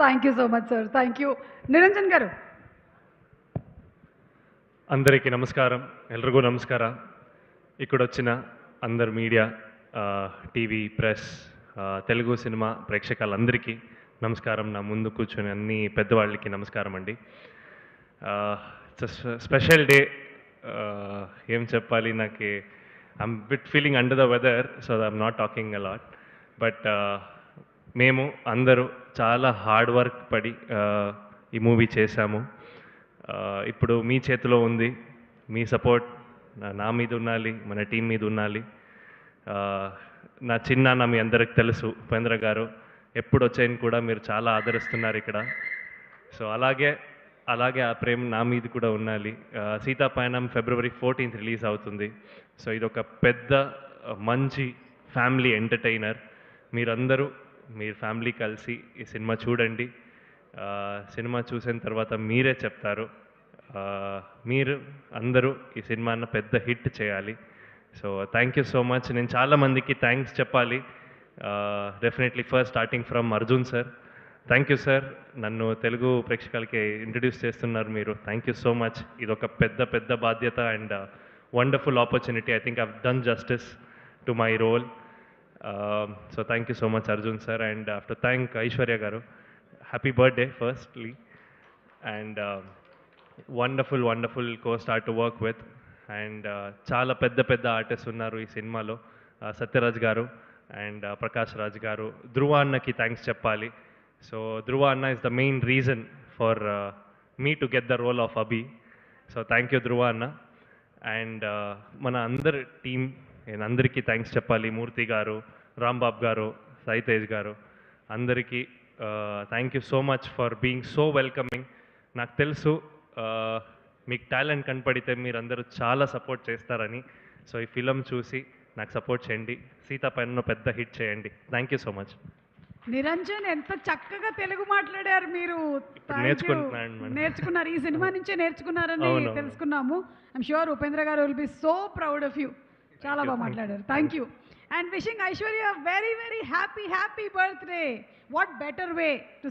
Thank you so much sir. Thank you. Niranjan గారు. అందరికీ నమస్కారం, ఎల్ರಿಗೂ నమస్ಕಾರ. ఇక్కడొచ్చిన అందరు media, TV, press, Telugu cinema ప్రేక్షకులందరికీ నమస్కారం. నా ముందు కూర్చొని అన్ని పెద్దవాళ్ళకి నమస్కారం అండి. Special day. ఏం చెప్పాలి, నాకు I'm bit feeling under the weather, so I'm not talking a lot. But మేము అందరూ చాలా హార్డ్ వర్క్ పడి ఈ మూవీ చేశాము. ఇప్పుడు మీ చేతిలో ఉంది. మీ సపోర్ట్ నా మీద ఉండాలి, మన టీం మీద ఉండాలి. నా చిన్నాన్న మీ అందరికి తెలుసు, ఉపేంద్ర గారు. ఎప్పుడు వచ్చాయని కూడా మీరు చాలా ఆదరిస్తున్నారు ఇక్కడ. సో అలాగే ఆ ప్రేమ నా మీద కూడా ఉండాలి. సీతాపయనం February 14th రిలీజ్ అవుతుంది. సో ఇదొక పెద్ద మంచి ఫ్యామిలీ ఎంటర్టైనర్. మీరందరూ మీరు ఫ్యామిలీ కలిసి ఈ సినిమా చూడండి. సినిమా చూసిన తర్వాత మీరే చెప్తారు. మీరు అందరూ ఈ సినిమాను పెద్ద హిట్ చేయాలి. So thank you so much. నేను చాలామందికి థ్యాంక్స్ చెప్పాలి. Definitely first starting from Arjun sir. Thank you sir, నన్ను తెలుగు ప్రేక్షకులకి ఇంట్రడ్యూస్ చేస్తున్నారు మీరు. Thank you so much. ఇదొక పెద్ద బాధ్యత and wonderful opportunity. I think I've done justice to my role. So thank you so much Arjun sir. And to thank Aishwarya garu. Happy birthday firstly. And wonderful co-star to work with. And చాలా పెద్ద artist ఉన్నారు ఈ సినిమాలో. సత్యరాజ్ గారు and Prakash Raj గారు. ధ్రువ అన్నకి thanks చెప్పాలి. So Dhruva అన్న is the main reason for me to get the role of Abhi. So thank you Dhruva అన్న. అండ్ మన అందరి టీం, నేను అందరికీ థ్యాంక్స్ చెప్పాలి. మూర్తి గారు, రాంబాబు గారు, సాయి తేజ్ గారు, అందరికీ thank you so much for being so welcoming. నాకు తెలుసు మీకు టాలెంట్ కనపడితే మీరందరూ చాలా సపోర్ట్ చేస్తారని. సో ఈ ఫిలం చూసి నాకు సపోర్ట్ చేయండి. సీతాపయనంలో పెద్ద హిట్ చేయండి. Thank you so much. Niranjan, ఎంత చక్కగా తెలుగు మాట్లాడారు మీరు. నేర్చుకున్నారు, ఈ సినిమా నుంచే నేర్చుకున్నారని తెలుసుకున్నాము. ఐఎమ్ ష్యూర్ ఉపేంద్ర గారు will be so proud of you. చాలా బాగా మాట్లాడారు. Thank you. And wishing Aishwarya very happy birthday. What better way to